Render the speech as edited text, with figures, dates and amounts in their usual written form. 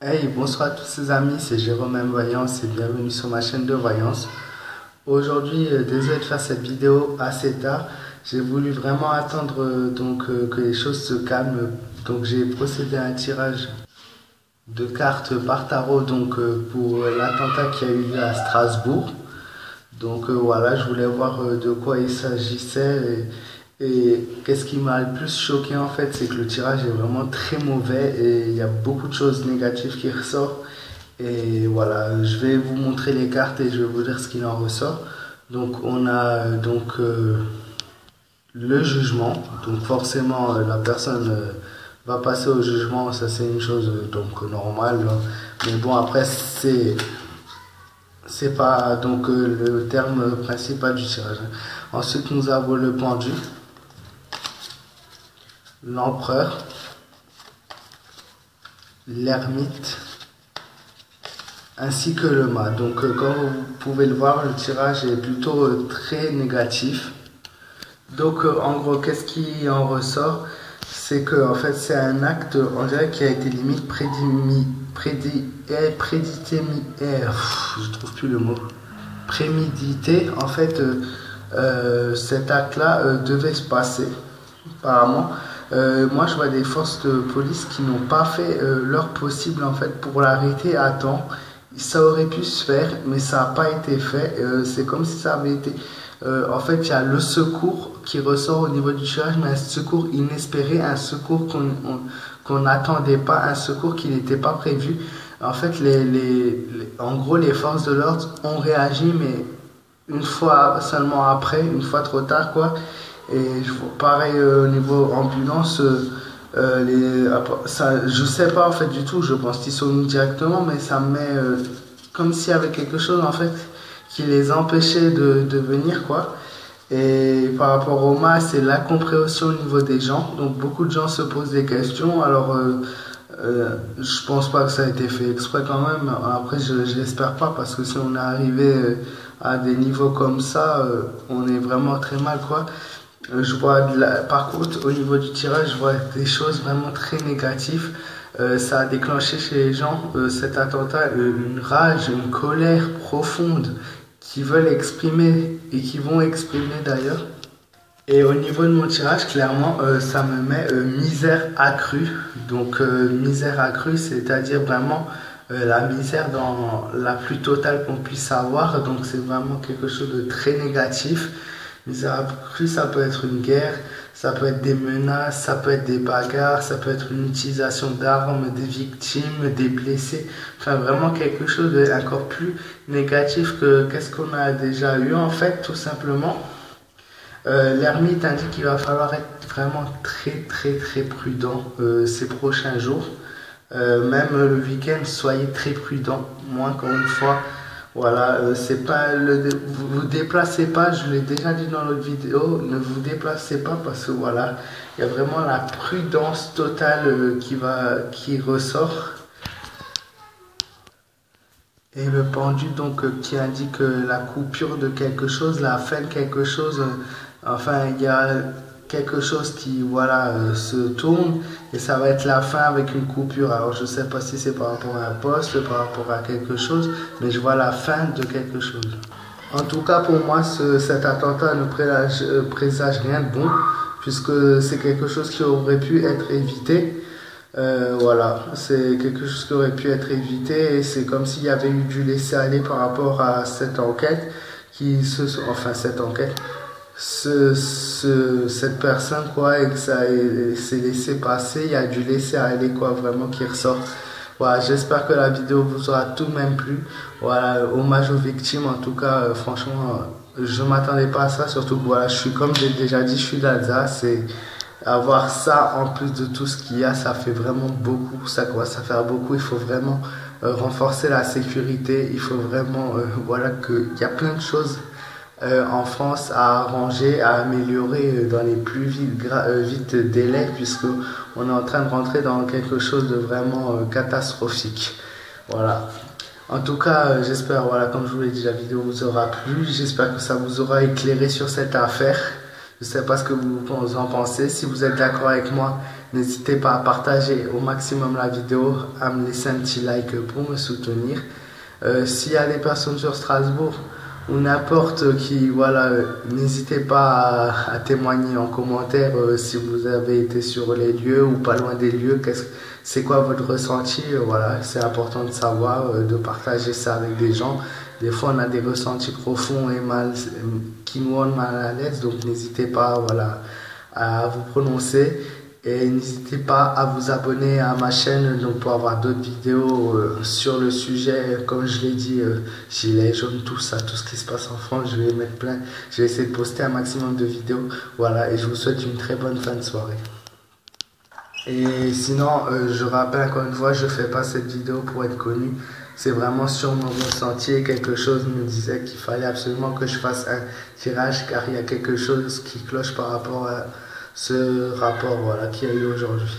Hey, bonsoir à tous les amis, c'est Jérôme M. Voyance et bienvenue sur ma chaîne de voyance. Aujourd'hui, désolé de faire cette vidéo assez tard. J'ai voulu vraiment attendre que les choses se calment. Donc j'ai procédé à un tirage de cartes par tarot pour l'attentat qui a eu lieu à Strasbourg. Voilà, je voulais voir de quoi il s'agissait et qu'est-ce qui m'a le plus choqué en fait, c'est que le tirage est vraiment très mauvais et il y a beaucoup de choses négatives qui ressortent. Et voilà, je vais vous montrer les cartes et je vais vous dire ce qu'il en ressort. Donc on a le jugement, donc forcément la personne va passer au jugement, ça c'est une chose normale, hein. Mais bon après c'est pas le terme principal du tirage. Ensuite, nous avons le pendu, l'empereur, l'ermite, ainsi que le mât. Comme vous pouvez le voir, le tirage est plutôt très négatif. En gros, qu'est-ce qui en ressort? C'est que, en fait, c'est un acte, on dirait, qui a été limite je trouve plus le mot. Prémédité. En fait, cet acte-là devait se passer, apparemment. Moi, je vois des forces de police qui n'ont pas fait leur possible, en fait, pour l'arrêter à temps. Ça aurait pu se faire, mais ça n'a pas été fait. C'est comme si ça avait été en fait, il y a le secours qui ressort au niveau du tirage, mais un secours inespéré, un secours qu'on n'attendait pas, un secours qui n'était pas prévu. En fait, en gros, les forces de l'ordre ont réagi, mais une fois seulement après, une fois trop tard, quoi. Et pareil au niveau ambulance, je sais pas en fait du tout, je pense qu'ils sont venus directement, mais ça me met comme s'il y avait quelque chose en fait qui les empêchait de venir, quoi. Et par rapport au masque, c'est l'incompréhension au niveau des gens. Donc beaucoup de gens se posent des questions. Je pense pas que ça a été fait exprès quand même. Après, je l'espère pas parce que si on est arrivé à des niveaux comme ça, on est vraiment très mal, quoi. Par contre, au niveau du tirage, je vois des choses vraiment très négatives. Ça a déclenché chez les gens cet attentat, une rage, une colère profonde qui veulent exprimer et qui vont exprimer d'ailleurs. Et au niveau de mon tirage, clairement, ça me met misère accrue. Misère accrue, c'est-à-dire vraiment la misère dans la plus totale qu'on puisse avoir. Donc, c'est vraiment quelque chose de très négatif. Misère accrue, ça peut être une guerre, ça peut être des menaces, ça peut être des bagarres, ça peut être une utilisation d'armes, des victimes, des blessés. Enfin, vraiment quelque chose d'encore plus négatif que qu'est-ce qu'on a déjà eu en fait, tout simplement. L'ermite indique qu'il va falloir être vraiment très prudent ces prochains jours. Même le week-end, soyez très prudent. Moi, encore une fois, voilà, c'est pas vous vous déplacez pas, je l'ai déjà dit dans l'autre vidéo, ne vous déplacez pas parce que voilà, il y a vraiment la prudence totale qui ressort. Et le pendu qui indique la coupure de quelque chose, la fin de quelque chose. Enfin, il y a quelque chose qui voilà se tourne et ça va être la fin avec une coupure. Alors je sais pas si c'est par rapport à un poste, par rapport à quelque chose, mais je vois la fin de quelque chose. En tout cas, pour moi, cet attentat ne présage rien de bon, puisque c'est quelque chose qui aurait pu être évité. Voilà, c'est quelque chose qui aurait pu être évité et c'est comme s'il y avait eu du laisser-aller par rapport à cette enquête enfin cette enquête, cette personne quoi et que ça s'est laissé passer, il y a du laisser-aller quoi vraiment qui ressort. Voilà, j'espère que la vidéo vous aura tout de même plu. Voilà, hommage aux victimes en tout cas, franchement, je m'attendais pas à ça, surtout que voilà, je suis comme j'ai déjà dit, je suis d'Alsace et avoir ça en plus de tout ce qu'il y a, ça fait vraiment beaucoup, ça commence à faire beaucoup, il faut vraiment renforcer la sécurité, il faut vraiment, voilà, qu'il y a plein de choses en France à arranger, à améliorer dans les plus vite délais, puisque on est en train de rentrer dans quelque chose de vraiment catastrophique. Voilà. En tout cas, j'espère, voilà, comme je vous l'ai dit, la vidéo vous aura plu. J'espère que ça vous aura éclairé sur cette affaire. Je ne sais pas ce que vous en pensez. Si vous êtes d'accord avec moi, N'hésitez pas à partager au maximum la vidéo, à me laisser un petit like pour me soutenir. S'il y a des personnes sur Strasbourg ou n'importe qui, voilà, n'hésitez pas à témoigner en commentaire si vous avez été sur les lieux ou pas loin des lieux, c'est quoi votre ressenti, voilà, c'est important de savoir, de partager ça avec des gens. Des fois, on a des ressentis profonds et qui nous rendent mal à l'aise, donc n'hésitez pas, voilà, à vous prononcer. Et n'hésitez pas à vous abonner à ma chaîne donc pour avoir d'autres vidéos sur le sujet. Comme je l'ai dit, gilets jaunes, tout ça, tout ce qui se passe en France, je vais mettre plein. Je vais essayer de poster un maximum de vidéos. Voilà, et je vous souhaite une très bonne fin de soirée. Et sinon, je rappelle encore une fois, je ne fais pas cette vidéo pour être connu. C'est vraiment sur mon ressenti. Quelque chose me disait qu'il fallait absolument que je fasse un tirage car il y a quelque chose qui cloche par rapport à ce rapport, voilà, qu'il y a eu aujourd'hui.